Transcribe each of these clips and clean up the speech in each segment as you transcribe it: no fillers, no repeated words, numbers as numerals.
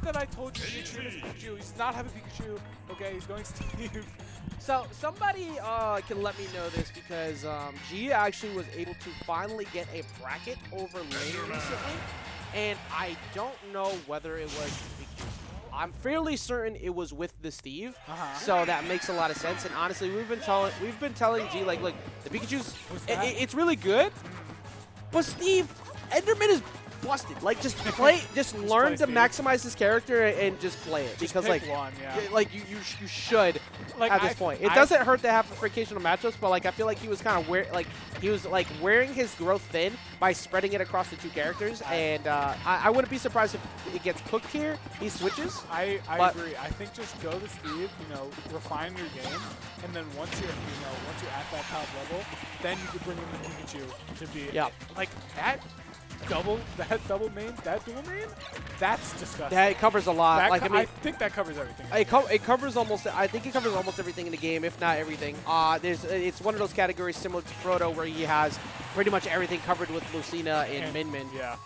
that I told you G-XTREME is Pikachu. He's not having Pikachu. Okay, he's going Steve. So somebody can let me know this because G actually was able to finally get a bracket over Ling recently, and I don't know whether it was Pikachu. I'm fairly certain it was with the Steve, so that makes a lot of sense. And honestly, we've been telling G like, look, the Pikachu's it's really good, but Steve, Enderman is busted. Like, just play, just learn to maximize this character and just play it because like, like you should like, at this point. It doesn't hurt to have occasional matchups, but like I feel like he was kind of wearing his growth thin by spreading it across the two characters, and I wouldn't be surprised if it gets cooked here. He switches. I agree. I think just go to Steve, refine your game, and then once you're at that top level, then you could bring in the Pikachu to be like that. That dual main, that's disgusting. Yeah, it covers a lot. That like I think that covers everything. It covers almost. I think it covers almost everything in the game, if not everything. It's one of those categories similar to Frodo, where he has pretty much everything covered with Lucina and Min Min. Yeah.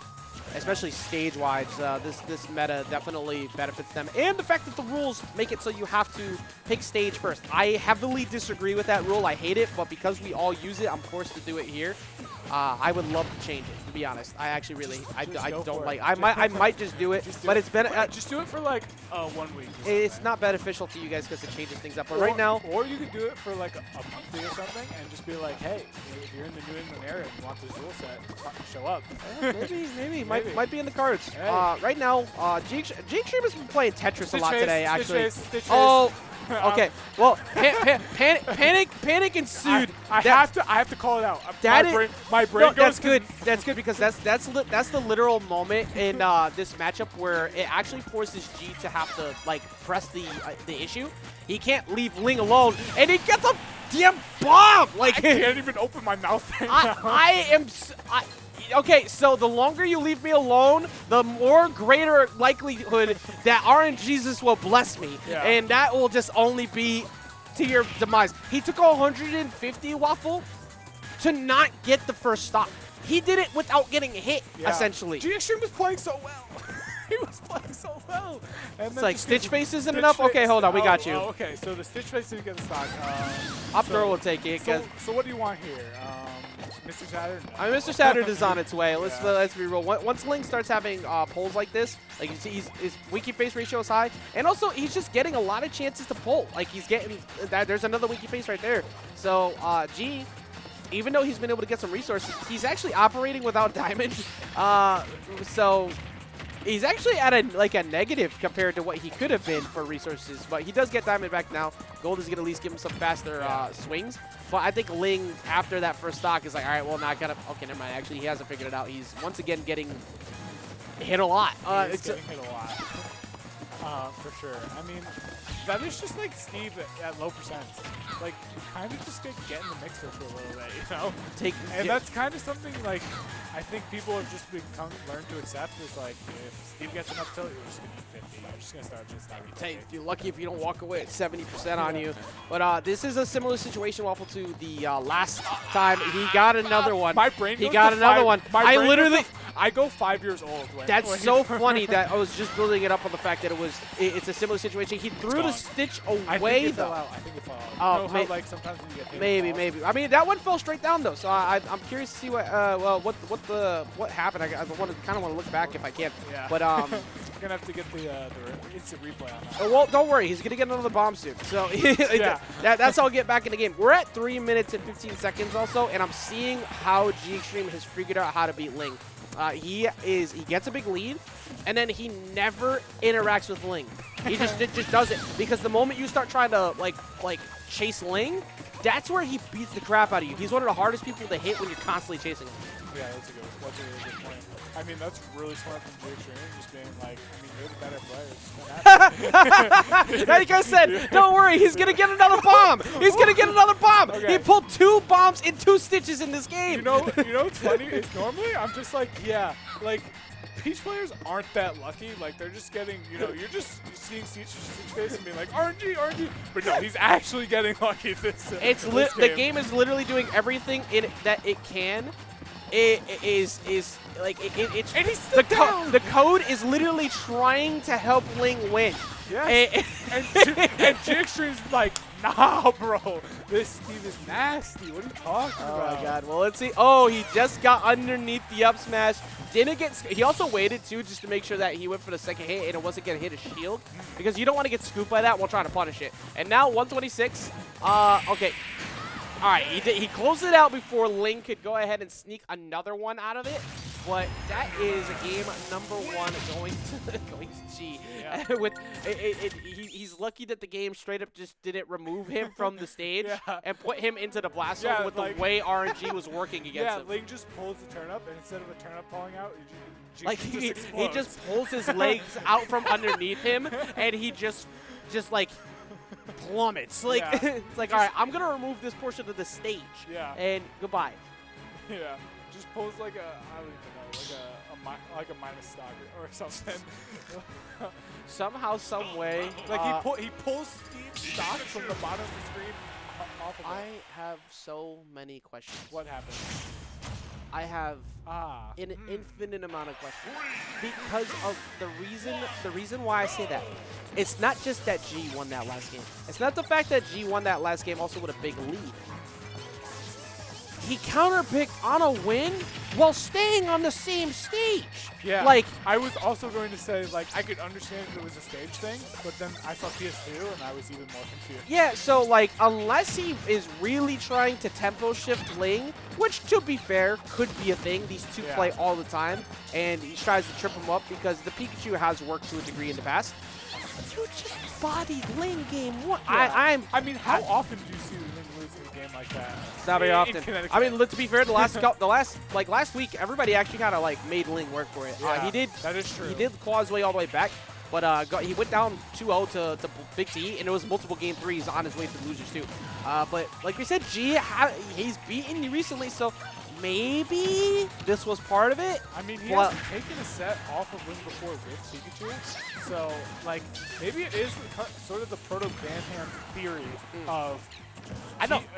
Especially stage-wise, this meta definitely benefits them. And the fact that the rules make it so you have to pick stage first. I heavily disagree with that rule. I hate it, but because we all use it, I'm forced to do it here. I would love to change it, to be honest. I actually really, I don't like. I might just do it, but it's been just do it for like 1 week. It's not beneficial to you guys because it changes things up. But right now, or you could do it for like a month or something, and just be like, hey, if you're in the New England area and you want this rule set, show up. Maybe might be in the cards. Hey. Right now, G-XTREME has been playing Tetris a lot today. Actually. Oh. Okay. Well, panic ensued. I have to call it out. My brain no, goes. That's good. That's good because that's the literal moment in this matchup where it actually forces G to have to like press the issue. He can't leave Ling alone, and he gets a damn bomb. Like I can't even open my mouth. Okay, so the longer you leave me alone, the more greater likelihood that RNGesus will bless me. Yeah. And that will just only be to your demise. He took 150 Waffle to not get the first stop. He did it without getting hit, essentially. G-XTREME was playing so well. He was playing so well. And it's like Stitch Face isn't enough? Okay, hold on, we got you. Okay, so the Stitch Face didn't get the stock. Up throw will take it. So what do you want here? Mr. Saturn? Mr. Saturn is on its way. Let's reroll. Once Ling starts having pulls like this, like you see, his Winky Face ratio is high, and also he's just getting a lot of chances to pull. Like he's getting that. There's another Winky Face right there. So G, even though he's been able to get some resources, he's actually operating without diamond. So he's actually at a negative compared to what he could have been for resources, but he does get diamond back now. Gold is going to at least give him some faster swings. But I think Ling, after that first stock, is like, all right, well, now I got to... Okay, never mind. Actually, he hasn't figured it out. He's once again getting hit a lot. He's getting hit a lot. For sure. I mean, that is just like Steve at low percents. Like, you kind of just get in the mixer for a little bit, And that's kind of something, like, I think people have just learned to accept is, like, if Steve gets enough tilt, you're just going to eat 50. You're just going to start Hey, you're lucky if you don't walk away at 70% on you. But this is a similar situation, Waffle, to the last time. He got another one. My brain He got another one. I go 5 years old. That's so funny that I was just building it up on the fact that it's a similar situation. He threw the Stitch away, though. I think it fell out. Oh, how, like, sometimes when you get hit, maybe. I mean, that one fell straight down, though. So I'm curious to see what happened. I kind of want to look back if I can. Yeah. But you're gonna have to get the instant replay on that. Well, don't worry. He's gonna get another bomb soon. So that's how I'll get back in the game. We're at 3 minutes and 15 seconds also, and I'm seeing how G-XTREME has figured out how to beat Ling. He gets a big lead, and then he never interacts with Ling. He just does it because the moment you start trying to like chase Ling, that's where he beats the crap out of you. He's one of the hardest people to hit when you're constantly chasing him. Yeah, that's a really good point. I mean, that's really smart from G-XTREME, just being like, I mean, you're the better player. Like I said, don't worry, he's going to get another bomb. He's going to get another bomb. Okay. He pulled 2 bombs in 2 stitches in this game. You know what's funny is normally I'm just like, yeah, like, Peach players aren't that lucky. Like, they're just getting, you're just seeing Stitch Face and being like, RNG. But no, he's actually getting lucky this The game is literally doing everything that it can is like it's and he's still down. The code is literally trying to help Ling win. Yes. And G-XTREME's like, nah, bro. This team is nasty. What are you talking about? Oh my god. Well, let's see. Oh, he just got underneath the up smash. Didn't get. He also waited too, just to make sure that he went for the second hit and it wasn't gonna hit his shield, because you don't want to get scooped by that while trying to punish it. And now 126. Okay. All right, he closed it out before Ling could go ahead and sneak another one out of it. But that is game number 1 going to G. Yeah. With he's lucky that the game straight up just didn't remove him from the stage and put him into the blast zone with like, the way RNG was working against him. Yeah, Ling just pulls the turn up, and instead of a turn up falling out, he just pulls his legs out from underneath him, and he just like plummets. Like it's like, all right, I'm gonna remove this portion of the stage. Yeah. And goodbye. Yeah. Just pulls like a, I don't even know, like a minus stock or something. Somehow, some way. Like he pulls Steve's stock from the bottom of the screen off of it. I have so many questions. What happened? I have an infinite amount of questions because of the reason why I say that. It's not just that G won that last game. It's not the fact that G won that last game also with a big lead. He counterpicked on a win while staying on the same stage. Yeah, like I was also going to say, like, I could understand if it was a stage thing, but then I saw PS2 and I was even more confused. Yeah, so like unless he is really trying to tempo shift Ling, which to be fair could be a thing. These two play all the time, and he tries to trip him up because the Pikachu has worked to a degree in the past. You just bodied Ling game 1. Yeah. I mean, how often do you see Ling losing a game like that? Not very often. I mean, to be fair, last week, everybody actually kind of like made Ling work for it. Yeah, he did. That is true. He did claw his way all the way back, but he went down 2-0 to Big T, and it was multiple game 3s on his way to losers too. But like we said, G, he's beaten you recently, so maybe this was part of it. I mean, he hasn't taken a set off of Ling before with Pikachu, so like maybe it is sort of the proto-Banham theory of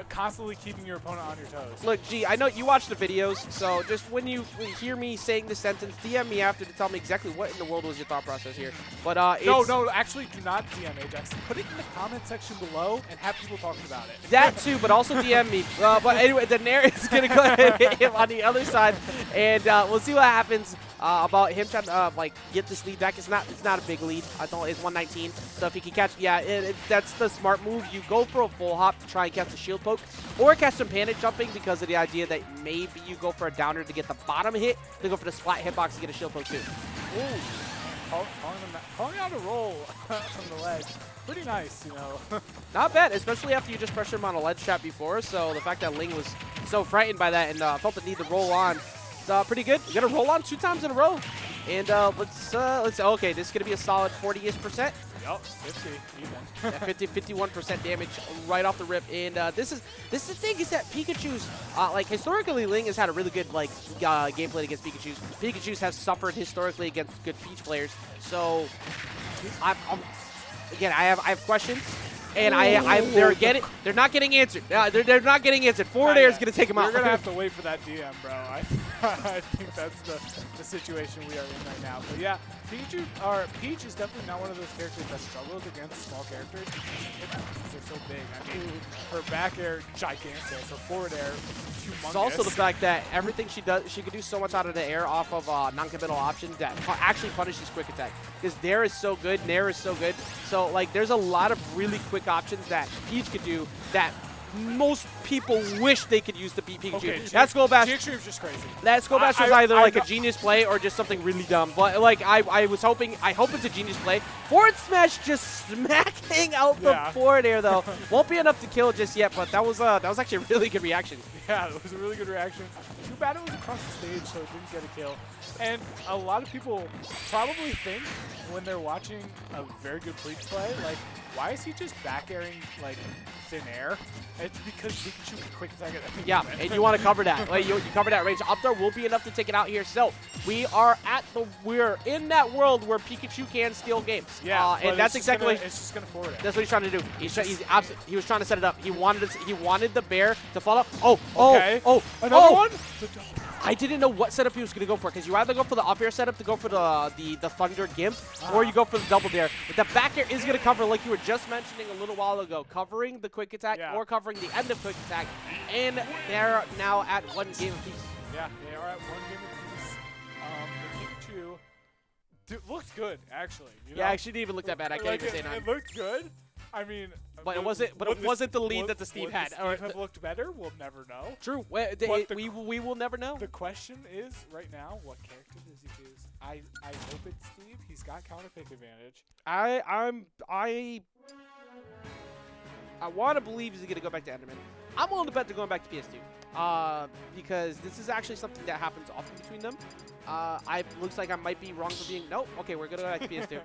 constantly keeping your opponent on your toes. Look, G, I know you watch the videos, so just when you hear me saying this sentence, DM me after to tell me exactly what in the world was your thought process here. But no, actually do not DM Ajax. Put it in the comment section below and have people talking about it. That too, but also DM me. But anyway, the Nair is going to go ahead and hit him on the other side, and we'll see what happens about him trying to like get this lead back. It's not a big lead. I thought it's 119. So if he can catch, that's the smart move. You go for a full hop to try and catch the shield poke, or catch some panic jumping because of the idea that maybe you go for a downer to get the bottom hit, then go for the splat hitbox to get a shield poke too. Ooh. Calling out a roll from the ledge. Pretty nice, you know. Not bad, especially after you just pressured him on a ledge trap before. So the fact that Ling was so frightened by that and felt the need to roll on, it's pretty good. We're gonna roll on 2 times in a row, and let's okay, this is gonna be a solid 40-ish%. Yep, 50 even. 51% damage right off the rip, and this is the thing is that Pikachu's like historically Ling has had a really good like gameplay against Pikachu's. Pikachu's have suffered historically against good Peach players, so again I have questions. And they're not getting answered. They're not getting answered. Forward air is going to take them out. You're going to have to wait for that DM, bro. I think that's the situation we are in right now. But yeah, Peach is definitely not one of those characters that struggles against small characters because they're so big. I mean, her back air, gigantic. Her forward air, humongous. It's also the fact that everything she does, she can do so much out of the air off of non-committal options that actually punishes quick attack. Because Nair is so good, Nair is so good. So, like, there's a lot of really quick options that Peach could do that most people wish they could use to beat Pikachu. Okay, that Skull Bash, G-XTREME's just crazy. That Skull Bash was either like a genius play or just something really dumb. But like I hope it's a genius play. Forward smash just smacking out the forward air though. Won't be enough to kill just yet, but that was actually a really good reaction. Yeah, it was a really good reaction. Too bad it was across the stage, so it didn't get a kill. And a lot of people probably think when they're watching a very good Peach play, like, why is he just back airing like thin air? It's because Pikachu can quick attack it. Yeah, and you want to cover that. Like, you cover that range. Up there will be enough to take it out here. So we're in that world where Pikachu can steal games. Yeah, and that's exactly it's just gonna forward it. That's what he's trying to do. He was trying to set it up. He wanted the bear to fall up. Okay. Another one? I didn't know what setup he was going to go for, because you either go for the up air setup to go for the Thunder Gimp, or you go for the double dare. But the back air is going to cover, like you were just mentioning a little while ago, covering the quick attack or covering the end of quick attack, and they're now at 1 game apiece. Yeah, they are at 1 game apiece. The Pikachu looked good, actually. You know? Yeah, actually didn't even look that bad. I can't even say none. It looked good. I mean, but it wasn't the lead that the Steve had. Would have looked better? We'll never know. True. We will never know. The question is right now, what character does he choose? I hope it's Steve. He's got counter pick advantage. I want to believe he's gonna go back to Enderman. I'm willing to bet they're going back to PS2. Because this is actually something that happens often between them. Looks like I might be wrong for being, nope, okay, we're going to go back to PS2.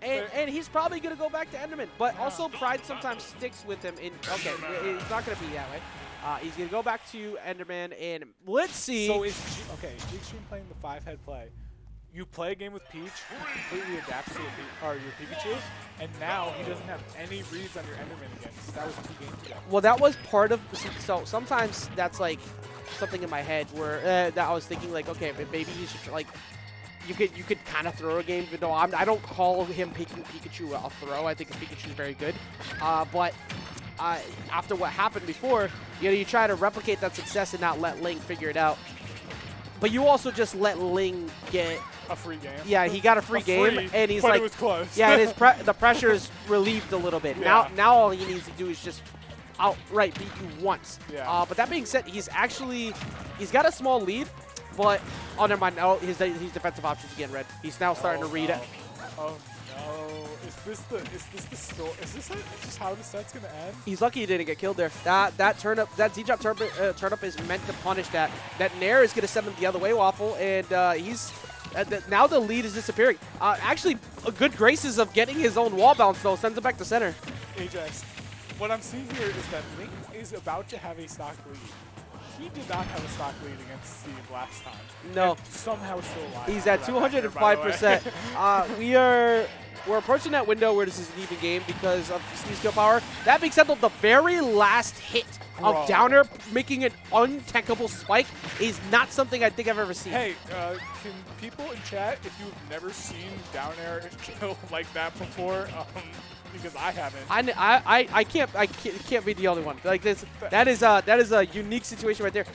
And he's probably going to go back to Enderman, but also pride sometimes sticks with him. It's not going to be that way. He's going to go back to Enderman, and let's see. So is G-XTREME playing the 5-head play? You play a game with Peach, completely adapts to your Pikachu, and now he doesn't have any reads on your Enderman again. That was 2 games ago. Well, that was part of, so sometimes that's like something in my head where that I was thinking like, okay, but maybe you should like, you could kind of throw a game, but no, I don't call him picking Pikachu a throw. I think Pikachu is very good, but after what happened before, you try to replicate that success and not let Ling figure it out. But you also just let Ling get a free game. Yeah, he got a free game, and he's but like, it was close. Yeah, and the pressure is relieved a little bit. Yeah. Now all he needs to do is just outright beat you once. Yeah. But that being said, he's got a small lead, but never mind. Oh, his defensive options again red. He's now starting to read it. Oh no! Is this how the set's gonna end? He's lucky he didn't get killed there. That Z-drop turnip is meant to punish that. That Nair is gonna send him the other way, Waffle, and he's. Now the lead is disappearing. Actually, good graces of getting his own wall bounce, though, sends him back to center. Ajax, what I'm seeing here is that Ling is about to have a stock lead. He did not have a stock lead against Steve last time. No. And somehow still alive. He's at 205%. We're approaching that window where this is an even game because of Steve's skill power. That being said, though, the very last hit of Downer making an untankable spike is not something I think I've ever seen. Hey, can people in chat, if you've never seen down air kill like that before, because I haven't. I can't be the only one. Like this, that is a unique situation right there.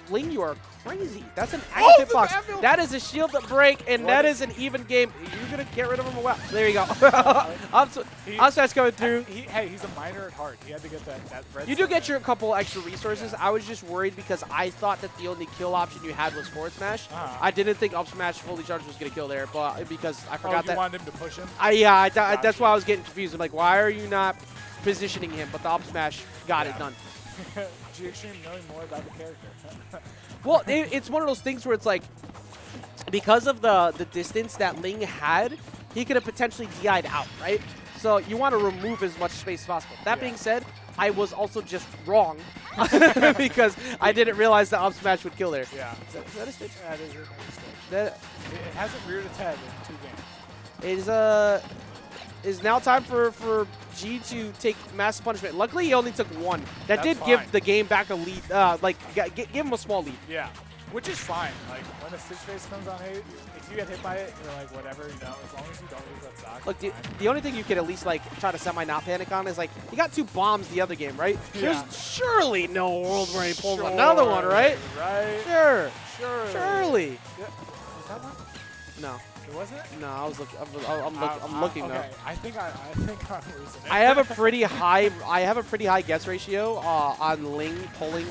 Ling, you are crazy. That's an active hitbox. That is a shield break, and that is an even game. You're gonna get rid of him a while. There you go. Upsets coming through. Hey, he's a miner at heart. He had to get that red. You do get your couple extra resources. I was just worried because I thought that the only kill option you had was forward smash. I didn't think up smash fully charged was gonna kill there, but because I forgot that. You wanted him to push him? That's why I was getting confused. I'm like, why are you not positioning him? But the up smash got it done. G-XTREME knowing more about the character. Well, it's one of those things where it's like, because of the distance that Ling had, he could have potentially DI'd out, right? So you want to remove as much space as possible. That being said, I was also just wrong because I didn't realize the up smash would kill there. Yeah. Is that a stage? That is a stage. It hasn't reared its head in 2 games. Is now time for G to take massive punishment. Luckily, he only took 1. That did give the game back a lead, give him a small lead. Yeah, which is fine. Like, when a Stitch Face comes on hate, if you get hit by it, you're like, whatever, you know, as long as you don't lose that stock. Look, the only thing you could at least, like, try to semi-not panic on is, like, he got 2 bombs the other game, right? Yeah. There's surely no world where he pulls another one, right? Right. Sure. Yeah. Surely. Was that one? No. It wasn't? No, I was looking. I'm looking okay. now. I think I'm losing it. I have a pretty high guess ratio on Ling pulling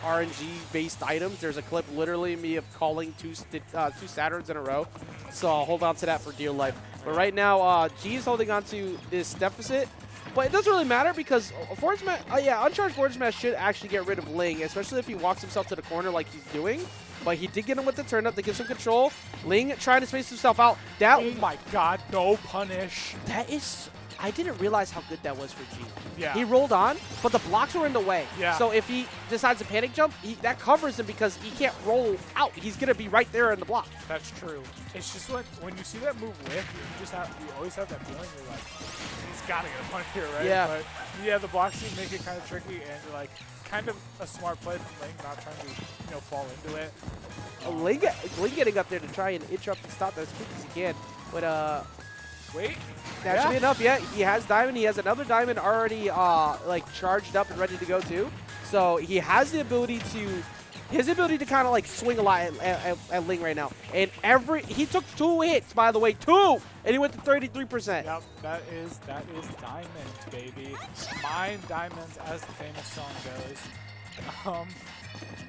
RNG-based items. There's a clip literally of me of calling two Saturns in a row. So I'll hold on to that for dear life. But right now, G is holding on to this deficit. But it doesn't really matter because uncharged forward smash should actually get rid of Ling, especially if he walks himself to the corner like he's doing. But he did get him with the turn up to give some control. Ling trying to space himself out. Oh my god, no punish. That is I didn't realize how good that was for G. Yeah. He rolled on, but the blocks were in the way. Yeah. So if he decides to panic jump, that covers him because he can't roll out. He's going to be right there in the block. That's true. It's just when you see that move whiff, you always have that feeling you're like, he's got to get a punch here, right? Yeah. But yeah, the blocks do make it kind of tricky, and like kind of a smart play from Ling, not trying to fall into it. Ling getting up there to try and interrupt and stop that as quick as he can. But wait. Naturally enough, yeah, he has diamond. He has another diamond already like charged up and ready to go too. So he has the ability to, kind of like swing a lot at Ling right now. And he took 2 hits, by the way, 2, and he went to 33%. Yep, that is diamond, baby. Mine diamonds, as the famous song goes.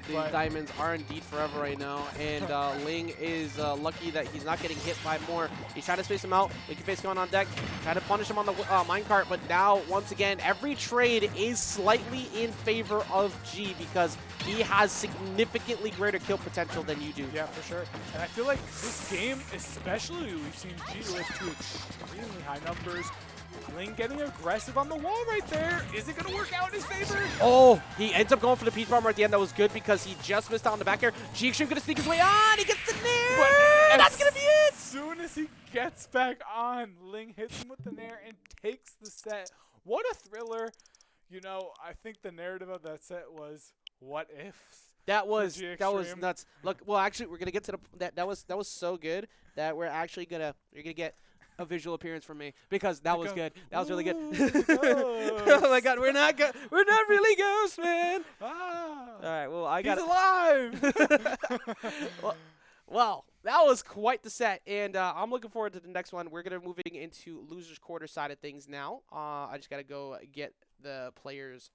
These diamonds are indeed forever right now, and Ling is lucky that he's not getting hit by more. He's trying to space him out. Licky Face going on deck, trying to punish him on the minecart, but now, once again, every trade is slightly in favor of G because he has significantly greater kill potential than you do. Yeah, for sure. And I feel like this game, especially, we've seen G lift to extremely high numbers. Ling getting aggressive on the wall right there. Is it going to work out in his favor? Oh, he ends up going for the Peach Bomber at the end. That was good because he just missed out on the back air. G-XTREME going to sneak his way on. He gets the nair. That's going to be it. As soon as he gets back on, Ling hits him with the nair and takes the set. What a thriller. You know, I think the narrative of that set was what ifs. That was nuts. Look, well, actually, we're gonna get to that was so good that you're gonna get a visual appearance from me because that was good. That was really good. Oh my God, we're not really ghosts, man. Ah, all right, well, I got alive. well, that was quite the set, and I'm looking forward to the next one. We're gonna be moving into losers quarter side of things now. I just gotta go get the players